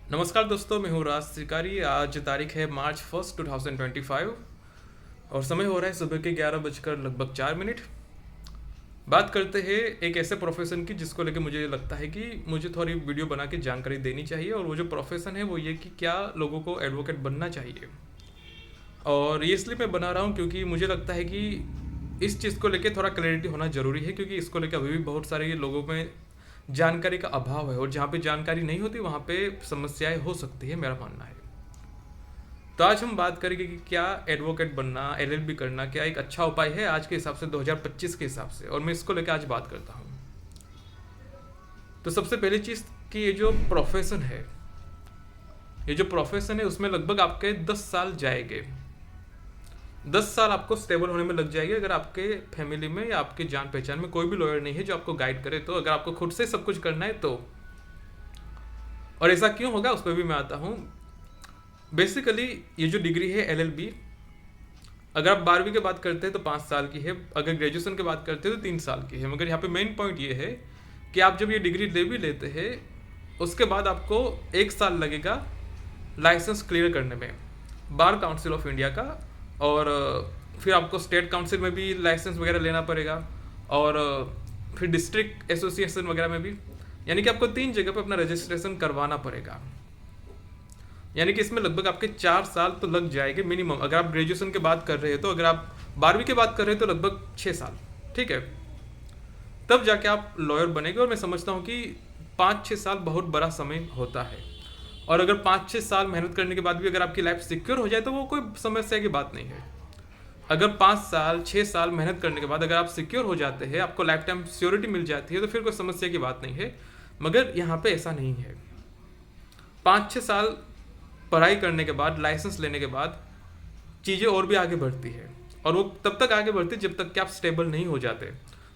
नमस्कार दोस्तों, मैं हूँ राज त्रिकारी। आज तारीख है मार्च 1 2025 और समय हो रहा है सुबह के 11 बजकर लगभग 4 मिनट। बात करते हैं एक ऐसे प्रोफेशन की जिसको लेकर मुझे लगता है कि मुझे थोड़ी वीडियो बना के जानकारी देनी चाहिए। और वो जो प्रोफेशन है वो ये कि क्या लोगों को एडवोकेट बनना चाहिए। और ये इसलिए मैं बना रहा हूँ क्योंकि मुझे लगता है कि इस चीज़ को लेके थोड़ा क्लैरिटी होना ज़रूरी है, क्योंकि इसको लेकर अभी भी बहुत सारे लोगों में जानकारी का अभाव है और जहाँ पे जानकारी नहीं होती वहाँ पे समस्याएं हो सकती है, मेरा मानना है। तो आज हम बात करेंगे कि क्या एडवोकेट बनना, एलएलबी करना क्या एक अच्छा उपाय है आज के हिसाब से, 2025 के हिसाब से, और मैं इसको लेकर आज बात करता हूँ। तो सबसे पहली चीज़ कि ये जो प्रोफेशन है उसमें लगभग आपके 10 साल जाएंगे। 10 साल आपको स्टेबल होने में लग जाएगी अगर आपके फैमिली में या आपके जान पहचान में कोई भी लॉयर नहीं है जो आपको गाइड करे। तो अगर आपको खुद से सब कुछ करना है तो, और ऐसा क्यों होगा उस पर भी मैं आता हूँ। बेसिकली ये जो डिग्री है एलएलबी, अगर आप 12वीं की बात करते हैं तो 5 साल की है, अगर ग्रेजुएशन की बात करते हैं तो 3 साल की है। मगर यहाँ पे मेन पॉइंट ये है कि आप जब ये डिग्री ले भी लेते हैं उसके बाद आपको 1 साल लगेगा लाइसेंस क्लियर करने में, बार काउंसिल ऑफ इंडिया का। और फिर आपको स्टेट काउंसिल में भी लाइसेंस वगैरह लेना पड़ेगा, और फिर डिस्ट्रिक्ट एसोसिएशन वगैरह में भी। यानी कि आपको 3 जगह पे अपना रजिस्ट्रेशन करवाना पड़ेगा। यानी कि इसमें लगभग आपके 4 साल तो लग जाएंगे मिनिमम। अगर आप ग्रेजुएशन की बात कर रहे हैं तो, अगर आप 12वीं की बात कर रहे हैं तो लगभग 6 साल, ठीक है। तब जाके आप लॉयर बनेंगे। और मैं समझता हूँ कि 5-6 साल बहुत बड़ा समय होता है। और अगर 5-6 साल मेहनत करने के बाद भी अगर आपकी लाइफ सिक्योर हो जाए तो वो कोई समस्या की बात नहीं है। अगर 5 साल 6 साल मेहनत करने के बाद अगर आप सिक्योर हो जाते हैं, आपको लाइफ टाइम सिक्योरिटी मिल जाती है, तो फिर कोई समस्या की बात नहीं है। मगर यहाँ पे ऐसा नहीं है। 5-6 साल पढ़ाई करने के बाद, लाइसेंस लेने के बाद चीज़ें और भी आगे बढ़ती है। और वो तब तक आगे बढ़ती है जब तक कि आप स्टेबल नहीं हो जाते।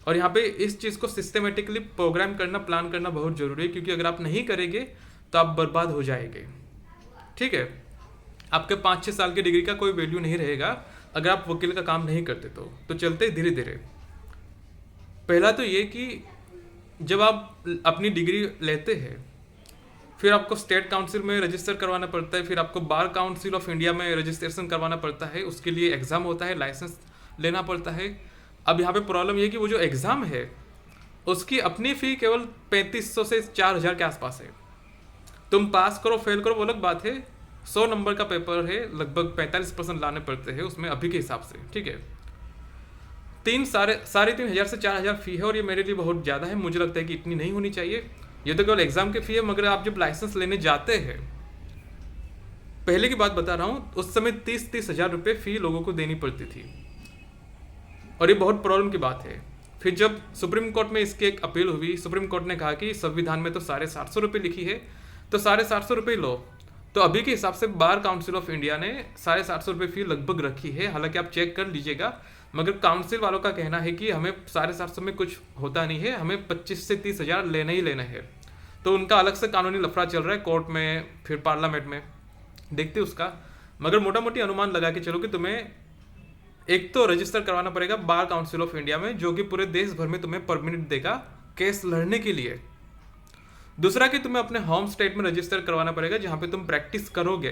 और यहाँ पे इस चीज़ को सिस्टमेटिकली प्रोग्राम करना, प्लान करना बहुत ज़रूरी है, क्योंकि अगर आप नहीं करेंगे तो आप बर्बाद हो जाएंगे, ठीक है। आपके 5-6 साल की डिग्री का कोई वैल्यू नहीं रहेगा अगर आप वकील का काम नहीं करते तो चलते धीरे धीरे। पहला तो ये कि जब आप अपनी डिग्री लेते हैं फिर आपको स्टेट काउंसिल में रजिस्टर करवाना पड़ता है, फिर आपको बार काउंसिल ऑफ इंडिया में रजिस्ट्रेशन करवाना पड़ता है, उसके लिए एग्ज़ाम होता है, लाइसेंस लेना पड़ता है। अब यहाँ पे प्रॉब्लम ये है कि वो जो एग्ज़ाम है उसकी अपनी फ़ी केवल 3500 से 4000 के आसपास है। तुम पास करो फेल करो वो अलग बात है। 100 नंबर का पेपर है, लगभग 45% लाने पड़ते हैं उसमें अभी के हिसाब से, ठीक है। साढ़े 3 हज़ार से 4000 फ़ी है, और ये मेरे लिए बहुत ज़्यादा है। मुझे लगता है कि इतनी नहीं होनी चाहिए। ये तो केवल एग्जाम की फ़ी है। मगर आप जब लाइसेंस लेने जाते हैं, पहले की बात बता रहा हूँ, उस समय 30-30 हज़ार रुपये फ़ी लोगों को देनी पड़ती थी, और ये बहुत प्रॉब्लम की बात है। फिर जब सुप्रीम कोर्ट में इसकी एक अपील हुई, सुप्रीम कोर्ट ने कहा कि संविधान में तो 750 रुपये लिखी है, तो 750 रुपये लो। तो अभी के हिसाब से बार काउंसिल ऑफ इंडिया ने 750 रुपये फ़ी लगभग रखी है। हालांकि आप चेक कर लीजिएगा, मगर काउंसिल वालों का कहना है कि हमें 750 में कुछ होता नहीं है, हमें 25 से 30 हज़ार लेना ही लेना है। तो उनका अलग से कानूनी लफड़ा चल रहा है कोर्ट में, फिर पार्लियामेंट में, देखते उसका। मगर मोटा मोटी अनुमान लगा के चलो कि तुम्हें एक तो रजिस्टर करवाना पड़ेगा बार काउंसिल ऑफ इंडिया में, जो कि पूरे देश भर में तुम्हें परमिट देगा केस लड़ने के लिए। दूसरा कि तुम्हें अपने होम स्टेट में रजिस्टर करवाना पड़ेगा जहां पे तुम प्रैक्टिस करोगे।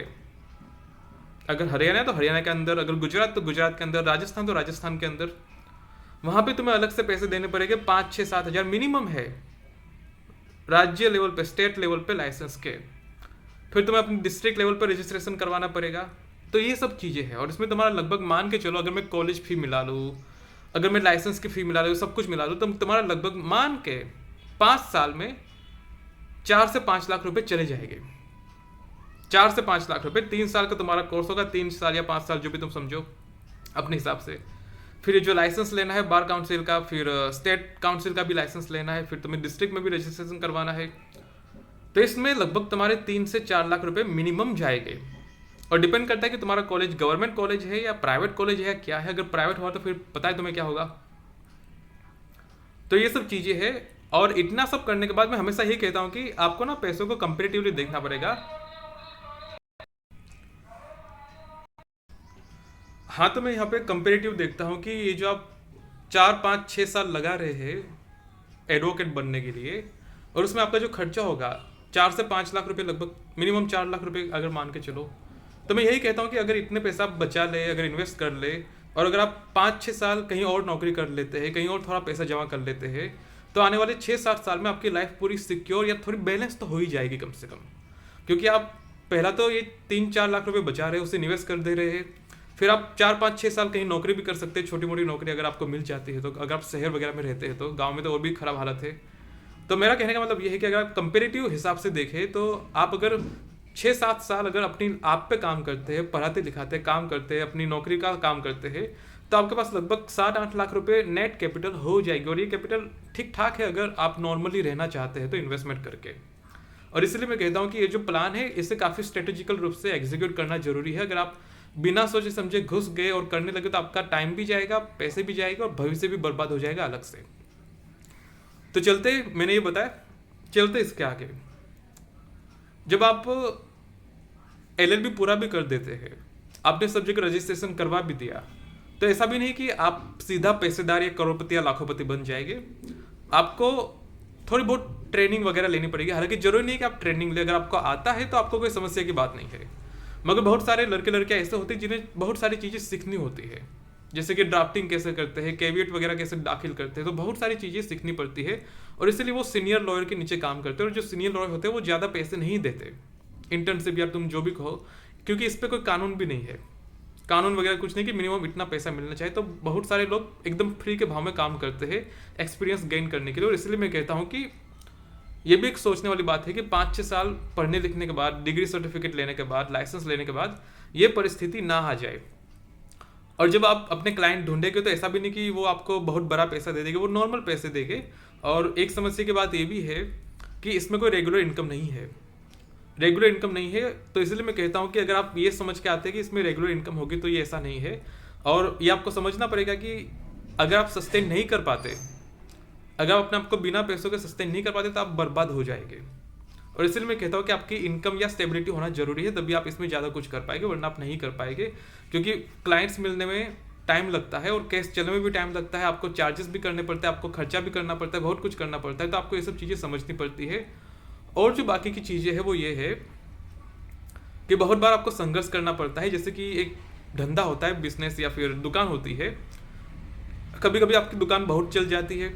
अगर हरियाणा है तो हरियाणा के अंदर, अगर गुजरात तो गुजरात के अंदर, राजस्थान तो राजस्थान के अंदर। वहां पे तुम्हें अलग से पैसे देने पड़ेंगे, 5-6-7 हज़ार मिनिमम है राज्य लेवल पे, स्टेट लेवल पे लाइसेंस के। फिर तुम्हें अपने डिस्ट्रिक्ट लेवल पर रजिस्ट्रेशन करवाना पड़ेगा। तो ये सब चीज़ें हैं, और इसमें तुम्हारा लगभग मान के चलो, अगर मैं कॉलेज फ़ी मिला लूँ, अगर मैं लाइसेंस की फ़ी मिला लूँ, सब कुछ मिला लूँ, तो तुम्हारा लगभग मान के 5 साल में 4 से 5 लाख रुपए चले जाएंगे। 4 से 5 लाख रुपए। 3 साल का तुम्हारा कोर्स होगा, 3 साल या 5 साल जो भी तुम समझो अपने हिसाब से। फिर जो लाइसेंस लेना है बार काउंसिल का, फिर स्टेट काउंसिल का भी लाइसेंस लेना है, फिर तुम्हें डिस्ट्रिक्ट में भी रजिस्ट्रेशन करवाना है। तो इसमें लगभग तुम्हारे 3 से 4 लाख रुपए मिनिमम जाएंगे। और डिपेंड करता है कि तुम्हारा कॉलेज गवर्नमेंट कॉलेज है या प्राइवेट कॉलेज है, क्या है। अगर प्राइवेट हुआ तो फिर पता है तुम्हें क्या होगा। तो ये सब चीज़ें हैं। और इतना सब करने के बाद मैं हमेशा यही कहता हूँ कि आपको ना पैसों को कंपेरेटिवली देखना पड़ेगा। हाँ, तो मैं यहाँ पे कंपेरेटिव देखता हूँ कि ये जो आप 4-5-6 साल लगा रहे हैं एडवोकेट बनने के लिए, और उसमें आपका जो खर्चा होगा 4 से 5 लाख रुपए, लगभग मिनिमम 4 लाख रुपए अगर मान के चलो, तो मैं यही कहता हूँ कि अगर इतने पैसा आप बचा ले, अगर इन्वेस्ट कर ले, और अगर आप 5-6 साल कहीं और नौकरी कर लेते हैं, कहीं और थोड़ा पैसा जमा कर लेते हैं, तो आने वाले 6-7 साल में आपकी लाइफ पूरी सिक्योर या थोड़ी बैलेंस तो हो ही जाएगी कम से कम। क्योंकि आप पहला तो ये 3-4 लाख रुपए बचा रहे हैं, उसे निवेश कर दे रहे हैं, फिर आप 4-5-6 साल कहीं नौकरी भी कर सकते हैं, छोटी मोटी नौकरी अगर आपको मिल जाती है तो। अगर आप शहर वगैरह में रहते हैं तो, गाँव में तो और भी खराब हालत है। तो मेरा कहने का मतलब ये है कि अगर आप कंपेरेटिव हिसाब से देखें तो आप अगर 6-7 साल अगर अपनी आप पे काम करते हैं, पढ़ाते लिखाते काम करते हैं, अपनी नौकरी का काम करते हैं, तो आपके पास लगभग 7-8 लाख रुपए नेट कैपिटल हो जाएगी। और ये कैपिटल ठीक ठाक है अगर आप नॉर्मली रहना चाहते हैं तो इन्वेस्टमेंट करके। और इसलिए मैं कहता हूँ कि ये जो प्लान है इसे काफ़ी स्ट्रेटेजिकल रूप से एग्जीक्यूट करना जरूरी है। अगर आप बिना सोचे समझे घुस गए और करने लगे तो आपका टाइम भी जाएगा, पैसे भी जाएगा, और भविष्य भी बर्बाद हो जाएगा अलग से। तो चलते, मैंने ये बताया, चलते इसके आगे। जब आप LLB पूरा भी कर देते हैं, आपने सब जगह रजिस्ट्रेशन करवा भी दिया, तो ऐसा भी नहीं कि आप सीधा पैसेदार या करोड़पति या लाखोंपति बन जाएंगे। आपको थोड़ी बहुत ट्रेनिंग वगैरह लेनी पड़ेगी। हालांकि जरूरी नहीं कि आप ट्रेनिंग ले, अगर आपको आता है तो आपको कोई समस्या की बात नहीं है। मगर बहुत सारे लड़के लड़कियां ऐसे होते हैं जिन्हें बहुत सारी चीज़ें सीखनी होती है, जैसे कि ड्राफ्टिंग कैसे करते हैं, कैविएट वगैरह कैसे दाखिल करते हैं, तो बहुत सारी चीज़ें सीखनी पड़ती है। और इसलिए वो सीनियर लॉयर के नीचे काम करते हैं, और जो सीनियर लॉयर होते हैं वो ज़्यादा पैसे नहीं देते, इंटर्नशिप या तुम जो भी कहो, क्योंकि इस पर कोई कानून भी नहीं है, कानून वगैरह कुछ नहीं कि मिनिमम इतना पैसा मिलना चाहिए। तो बहुत सारे लोग एकदम फ्री के भाव में काम करते हैं एक्सपीरियंस गेन करने के लिए। और इसलिए मैं कहता हूँ कि ये भी एक सोचने वाली बात है कि 5-6 साल पढ़ने लिखने के बाद, डिग्री सर्टिफिकेट लेने के बाद, लाइसेंस लेने के बाद ये परिस्थिति ना आ जाए। और जब आप अपने क्लाइंट ढूंढेंगे तो ऐसा भी नहीं कि वो आपको बहुत बड़ा पैसा दे देंगे, वो नॉर्मल पैसे देंगे। और एक समस्या की बात ये भी है कि इसमें कोई रेगुलर इनकम नहीं है, रेगुलर इनकम नहीं है। तो इसलिए मैं कहता हूँ कि अगर आप ये समझ के आते हैं कि इसमें रेगुलर इनकम होगी, तो ये ऐसा नहीं है। और ये आपको समझना पड़ेगा कि अगर आप सस्टेन नहीं कर पाते, अगर आप अपने आपको बिना पैसों के सस्टेन नहीं कर पाते, तो आप बर्बाद हो जाएंगे। और इसलिए मैं कहता हूँ कि आपकी इनकम या स्टेबिलिटी होना जरूरी है, तभी आप इसमें ज़्यादा कुछ कर पाएंगे, वरना आप नहीं कर पाएंगे। क्योंकि क्लाइंट्स मिलने में टाइम लगता है, और केस चलने में भी टाइम लगता है, आपको चार्जेस भी करने पड़ते हैं, आपको खर्चा भी करना पड़ता है, बहुत कुछ करना पड़ता है। तो आपको ये सब चीज़ें समझनी पड़ती है। और जो बाकी की चीज़ें हैं वो ये है कि बहुत बार आपको संघर्ष करना पड़ता है। जैसे कि एक धंधा होता है, बिजनेस या फिर दुकान होती है, कभी कभी आपकी दुकान बहुत चल जाती है,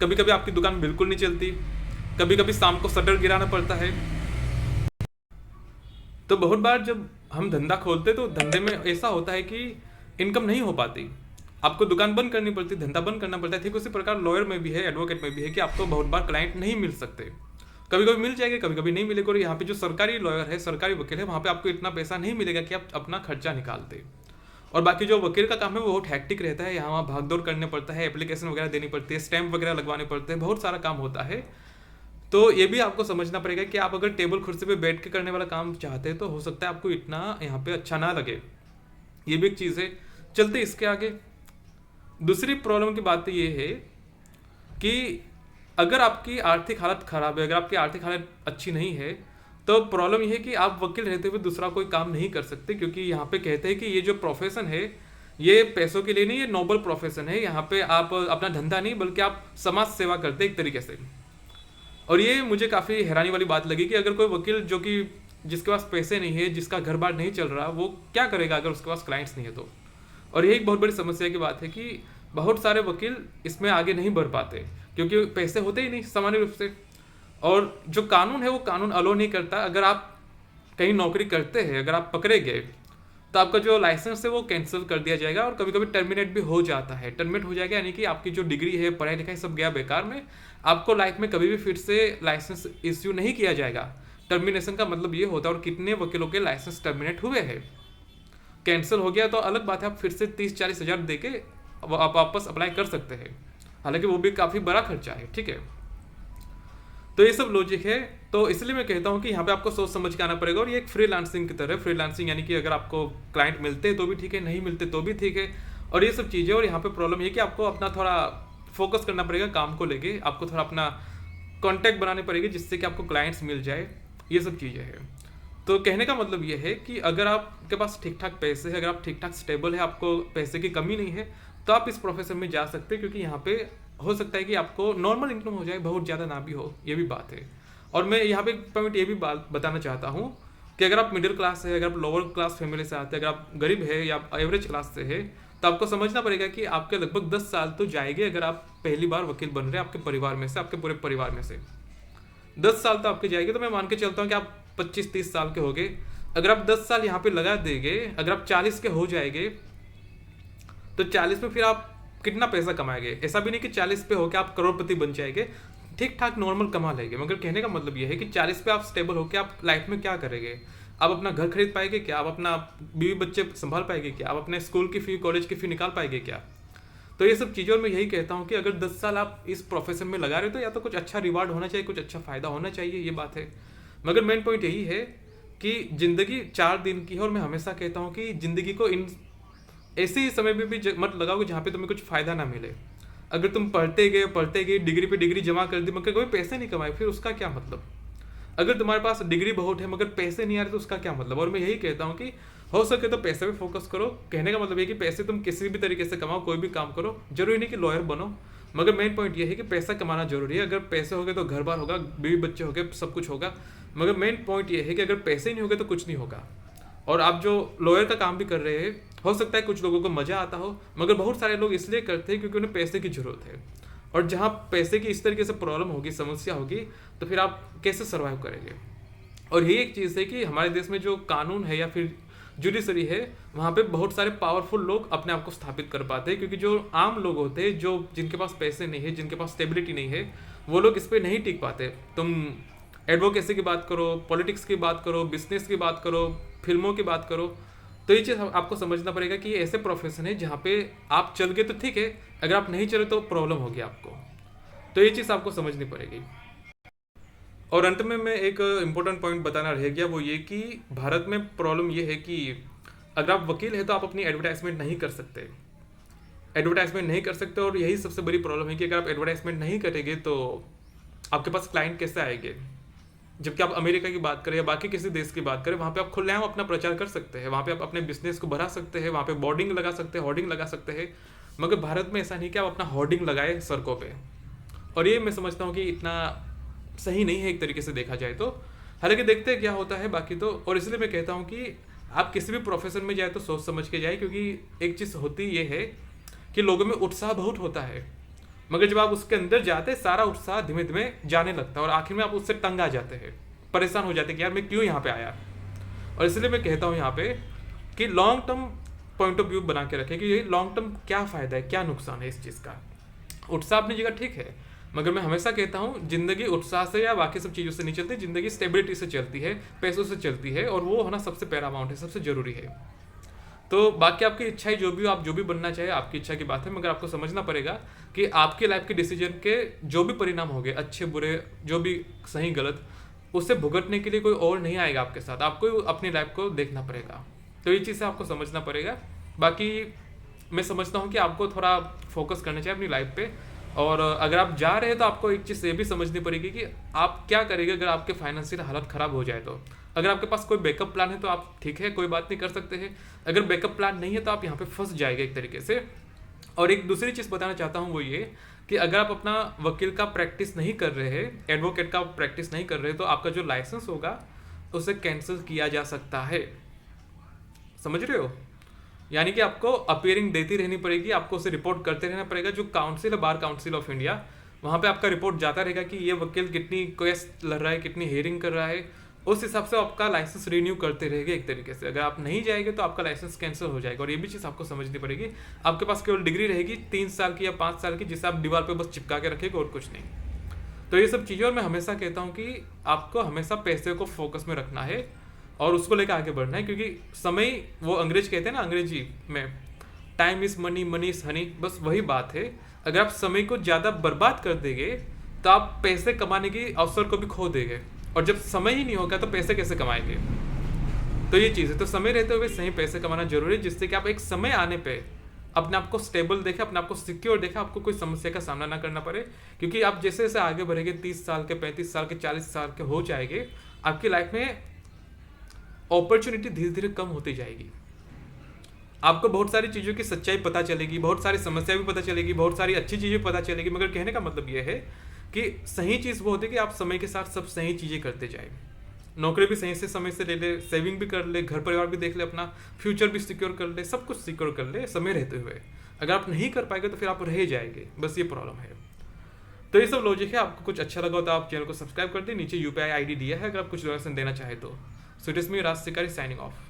कभी कभी आपकी दुकान बिल्कुल नहीं चलती, कभी कभी शाम को शटर गिराना पड़ता है। तो बहुत बार जब हम धंधा खोलते तो धंधे में ऐसा होता है कि इनकम नहीं हो पाती, आपको दुकान बंद करनी पड़ती, धंधा बंद करना पड़ता है। ठीक उसी प्रकार लॉयर में भी है, एडवोकेट में भी है कि आपको बहुत बार क्लाइंट नहीं मिल सकते, कभी कभी मिल जाएंगे, कभी कभी नहीं मिलेगा। और यहाँ पे जो सरकारी लॉयर है, सरकारी वकील है, वहाँ पे आपको इतना पैसा नहीं मिलेगा कि आप अपना खर्चा निकालते। और बाकी जो वकील का काम है वो बहुत हैक्टिक रहता है, यहाँ वहाँ भागदौड़ करने पड़ता है, एप्लीकेशन वगैरह देनी पड़ती है, स्टैंप वगैरह लगवाने पड़ते हैं, बहुत सारा काम होता है। तो ये भी आपको समझना पड़ेगा कि आप अगर टेबल कुर्सी पे बैठ के करने वाला काम चाहते हैं तो हो सकता है आपको इतना यहाँ पे अच्छा ना लगे, ये भी एक चीज़ है। चलते इसके आगे। दूसरी प्रॉब्लम की बात ये है कि अगर आपकी आर्थिक हालत खराब है, अगर आपकी आर्थिक हालत अच्छी नहीं है, तो प्रॉब्लम ये है कि आप वकील रहते हुए दूसरा कोई काम नहीं कर सकते। क्योंकि यहाँ पे कहते हैं कि ये जो प्रोफेशन है ये पैसों के लिए नहीं, ये नोबल प्रोफेशन है। यहाँ पे आप अपना धंधा नहीं बल्कि आप समाज सेवा करते हैं एक तरीके से। और ये मुझे काफ़ी हैरानी वाली बात लगी कि अगर कोई वकील जो कि जिसके पास पैसे नहीं है, जिसका घर बार नहीं चल रहा, वो क्या करेगा अगर उसके पास क्लाइंट्स नहीं है तो। और ये एक बहुत बड़ी समस्या की बात है कि बहुत सारे वकील इसमें आगे नहीं बढ़ पाते क्योंकि पैसे होते ही नहीं सामान्य रूप से। और जो कानून है वो कानून अलो नहीं करता। अगर आप कहीं नौकरी करते हैं, अगर आप पकड़े गए तो आपका जो लाइसेंस है वो कैंसिल कर दिया जाएगा, और कभी कभी टर्मिनेट भी हो जाता है। टर्मिनेट हो जाएगा यानी कि आपकी जो डिग्री है, पढ़ाई लिखाई सब गया बेकार में, आपको लाइफ में कभी भी फिर से लाइसेंस इश्यू नहीं किया जाएगा। टर्मिनेशन का मतलब ये होता है। और कितने वकीलों के लाइसेंस टर्मिनेट हुए हैं, कैंसिल हो गया तो अलग बात है, आप फिर से 30-40 हज़ार दे के आप वापस अप्लाई कर सकते हैं, हालांकि वो भी काफ़ी बड़ा खर्चा है। ठीक है, तो ये सब लॉजिक है। तो इसलिए मैं कहता हूँ कि यहाँ पे आपको सोच समझ के आना पड़ेगा। और ये एक फ्रीलांसिंग की तरह, फ्रीलांसिंग यानी कि अगर आपको क्लाइंट मिलते हैं तो भी ठीक है, नहीं मिलते तो भी ठीक है, और ये सब चीज़ें। और यहाँ पे प्रॉब्लम ये कि आपको अपना थोड़ा फोकस करना पड़ेगा काम को लेके, आपको थोड़ा अपना कॉन्टैक्ट बनाने पड़ेगी जिससे कि आपको क्लाइंट्स मिल जाए, ये सब चीज़ें हैं। तो कहने का मतलब ये है कि अगर आपके पास ठीक ठाक पैसे है, अगर आप ठीक ठाक स्टेबल है, आपको पैसे की कमी नहीं है, तो आप इस प्रोफेशन में जा सकते हैं। क्योंकि यहाँ पे हो सकता है कि आपको नॉर्मल इनकम हो जाए, बहुत ज़्यादा ना भी हो, ये भी बात है। और मैं यहाँ पे एक पॉइंट ये भी बात बताना चाहता हूँ कि अगर आप मिडिल क्लास है, अगर आप लोअर क्लास फैमिली से आते हैं, अगर आप गरीब है या एवरेज क्लास से है, तो आपको समझना पड़ेगा कि आपके लगभग 10 साल तो जाएंगे अगर आप पहली बार वकील बन रहे हैं आपके परिवार में से, आपके पूरे परिवार में से 10 साल तो आपके जाएंगे। तो मैं मान के चलता हूँ कि आप 25-30 साल के हो गए। अगर आप 10 साल यहाँ पे लगा देंगे, अगर आप 40 के हो जाएंगे तो 40 में फिर आप कितना पैसा कमाएंगे? ऐसा भी नहीं कि 40 पे होकर आप करोड़पति बन जाएंगे, ठीक ठाक नॉर्मल कमा लेंगे, मगर कहने का मतलब ये है कि 40 पे आप स्टेबल होकर आप लाइफ में क्या करेंगे? आप अपना घर खरीद पाएंगे क्या? आप अपना बीवी बच्चे संभाल पाएंगे क्या? आप अपने स्कूल की फी, कॉलेज की फी निकाल पाएंगे क्या? तो ये सब चीज़ों में यही कहता हूँ कि अगर 10 साल आप इस प्रोफेशन में लगा रहे हो तो या तो कुछ अच्छा रिवार्ड होना चाहिए, कुछ अच्छा फायदा होना चाहिए, ये बात है। मगर मेन पॉइंट यही है कि जिंदगी 4 दिन की है, और मैं हमेशा कहता हूँ कि जिंदगी को इन ऐसे ही समय में भी मत लगाओ जहाँ पे तुम्हें कुछ फायदा ना मिले। अगर तुम पढ़ते गए डिग्री पे डिग्री जमा कर दी मगर कोई पैसे नहीं कमाए, फिर उसका क्या मतलब? अगर तुम्हारे पास डिग्री बहुत है मगर पैसे नहीं आ रहे तो उसका क्या मतलब? और मैं यही कहता हूँ कि हो सके तो पैसे पे फोकस करो। कहने का मतलब ये कि पैसे तुम किसी भी तरीके से कमाओ, कोई भी काम करो, जरूरी नहीं कि लॉयर बनो, मगर मेन पॉइंट ये है कि पैसा कमाना जरूरी है। अगर पैसे हो गए तो घर बार होगा, बीवी बच्चे हो गए, सब कुछ होगा, मगर मेन पॉइंट ये है कि अगर पैसे ही नहीं होंगे तो कुछ नहीं होगा। और आप जो लॉयर का काम भी कर रहे हैं, हो सकता है कुछ लोगों को मजा आता हो, मगर बहुत सारे लोग इसलिए करते हैं क्योंकि उन्हें पैसे की जरूरत है। और जहाँ पैसे की इस तरीके से प्रॉब्लम होगी, समस्या होगी, तो फिर आप कैसे सर्वाइव करेंगे? और यही एक चीज़ है कि हमारे देश में जो कानून है या फिर जुडिशरी है, वहाँ पे बहुत सारे पावरफुल लोग अपने आप को स्थापित कर पाते हैं, क्योंकि जो आम लोग होते हैं, जो जिनके पास पैसे नहीं है, जिनके पास स्टेबिलिटी नहीं है, वो लोग इस पर नहीं टिक पाते। तुम एडवोकेसी की बात करो, पॉलिटिक्स की बात करो, बिजनेस की बात करो, फिल्मों की बात करो, तो ये चीज़ आपको समझना पड़ेगा कि ये ऐसे प्रोफेशन है जहाँ पे आप चल गए तो ठीक है, अगर आप नहीं चले तो प्रॉब्लम होगी आपको। तो ये चीज़ आपको समझनी पड़ेगी। और अंत में मैं एक इम्पोर्टेंट पॉइंट बताना रह गया, वो ये कि भारत में प्रॉब्लम ये है कि अगर आप वकील है तो आप अपनी एडवर्टाइजमेंट नहीं कर सकते, और यही सबसे बड़ी प्रॉब्लम है कि अगर आप एडवर्टाइजमेंट नहीं करेंगे तो आपके पास क्लाइंट कैसे आएंगे? जबकि आप अमेरिका की बात करें या बाकी किसी देश की बात करें, वहाँ पे आप खुलेआम अपना प्रचार कर सकते हैं, वहाँ पे आप अपने बिजनेस को बढ़ा सकते हैं, वहाँ पे बोर्डिंग लगा सकते हैं, होर्डिंग लगा सकते हैं। मगर भारत में ऐसा नहीं कि आप अपना होर्डिंग लगाए सड़कों पे, और ये मैं समझता हूँ कि इतना सही नहीं है एक तरीके से देखा जाए तो। हालांकि देखते हैं क्या होता है बाकी तो। और इसलिए मैं कहता हूँ कि आप किसी भी प्रोफेशन में जाए तो सोच समझ के जाए, क्योंकि एक चीज़ होती ये है कि लोगों में उत्साह बहुत होता है, मगर जब आप उसके अंदर जाते हैं सारा उत्साह धीमे धीमे जाने लगता है और आखिर में आप उससे तंग आ जाते हैं, परेशान हो जाते हैं कि यार मैं क्यों यहाँ पे आया। और इसलिए मैं कहता हूँ यहाँ पे कि long term point of view बना के रखें कि ये लॉन्ग टर्म क्या फ़ायदा है, क्या नुकसान है इस चीज़ का। उत्साह अपनी जगह ठीक है, मगर मैं हमेशा कहता हूँ जिंदगी उत्साह से या बाकी सब चीज़ों से नहीं चलती, जिंदगी स्टेबिलिटी से चलती है, पैसों से चलती है, और वो होना सबसे पैरामाउंट है, सबसे ज़रूरी है। तो बाकी आपकी इच्छाएं जो भी हो, आप जो भी बनना चाहे आपकी इच्छा की बात है, मगर आपको समझना पड़ेगा कि आपकी लाइफ के डिसीजन के जो भी परिणाम होंगे, अच्छे बुरे, जो भी सही गलत, उससे भुगतने के लिए कोई और नहीं आएगा आपके साथ, आपको अपनी लाइफ को देखना पड़ेगा। तो ये चीज़ आपको समझना पड़ेगा। बाकी मैं समझता हूँ कि आपको थोड़ा फोकस करना चाहिए अपनी लाइफ पे, और अगर आप जा रहे हैं तो आपको एक चीज़ ये भी समझनी पड़ेगी कि आप क्या करेंगे अगर आपके फाइनेंशियल हालत ख़राब हो जाए तो। अगर आपके पास कोई बैकअप प्लान है तो आप ठीक है, कोई बात नहीं, कर सकते हैं। अगर बैकअप प्लान नहीं है तो आप यहाँ पे फंस जाएंगे एक तरीके से। और एक दूसरी चीज़ बताना चाहता हूँ वो ये कि अगर आप अपना वकील का प्रैक्टिस नहीं कर रहे हैं, एडवोकेट का प्रैक्टिस नहीं कर रहे, तो आपका जो लाइसेंस होगा उसे कैंसिल किया जा सकता है। समझ रहे हो? यानी कि आपको अपीयरिंग देती रहनी पड़ेगी, आपको उसे रिपोर्ट करते रहना पड़ेगा। जो काउंसिल है, बार काउंसिल ऑफ इंडिया, वहाँ पे आपका रिपोर्ट जाता रहेगा कि ये वकील कितनी केस लड़ रहा है, कितनी हियरिंग कर रहा है, उस हिसाब से आपका लाइसेंस रिन्यू करते रहेंगे एक तरीके से। अगर आप नहीं जाएंगे तो आपका लाइसेंस कैंसिल हो जाएगा। और ये भी चीज़ आपको समझनी पड़ेगी, आपके पास केवल डिग्री रहेगी 3 साल की या 5 साल की, जिसे आप दीवार पर बस चिपका के रखेंगे और कुछ नहीं। तो ये सब चीज़ें, और मैं हमेशा कहता हूँ कि आपको हमेशा पैसे को फोकस में रखना है और उसको लेकर आगे बढ़ना है, क्योंकि समय, वो अंग्रेज कहते हैं ना अंग्रेजी में, time is money, money is Honey, बस वही बात है। अगर आप समय को ज़्यादा बर्बाद कर देंगे तो आप पैसे कमाने की अवसर को भी खो देंगे, और जब समय ही नहीं होगा तो पैसे कैसे कमाएंगे? तो ये चीज़ है। तो समय रहते हुए सही पैसे कमाना जरूरी है, जिससे कि आप एक समय आने पे अपने आप को स्टेबल देखें, अपने आप को सिक्योर देखें, आपको कोई समस्या का सामना ना करना पड़े। क्योंकि आप जैसे जैसे आगे बढ़ेंगे, 30 साल के, 35 साल के, 40 साल के हो जाएंगे, आपकी लाइफ में अपॉर्चुनिटी धीरे धीरे कम होती जाएगी। आपको बहुत सारी चीज़ों की सच्चाई पता चलेगी, बहुत सारी समस्या भी पता चलेगी, बहुत सारी अच्छी चीज़ें पता चलेगी, मगर कहने का मतलब ये है कि सही चीज़ वो होती है कि आप समय के साथ सब सही चीज़ें करते जाए, नौकरी भी सही से समय से ले ले, सेविंग भी कर ले, घर परिवार भी देख ले, अपना फ्यूचर भी सिक्योर कर ले, सब कुछ सिक्योर कर ले समय रहते हुए। अगर आप नहीं कर पाएंगे तो फिर आप रह जाएंगे, बस ये प्रॉब्लम है। तो ये सब लॉजिक है। आपको कुछ अच्छा लगा तो आप चैनल को सब्सक्राइब कर दें, नीचे यूपीआई आईडी दिया है अगर आप कुछ डोनेशन देना चाहे तो। सो इट इज मी राज सिकारी साइनिंग ऑफ।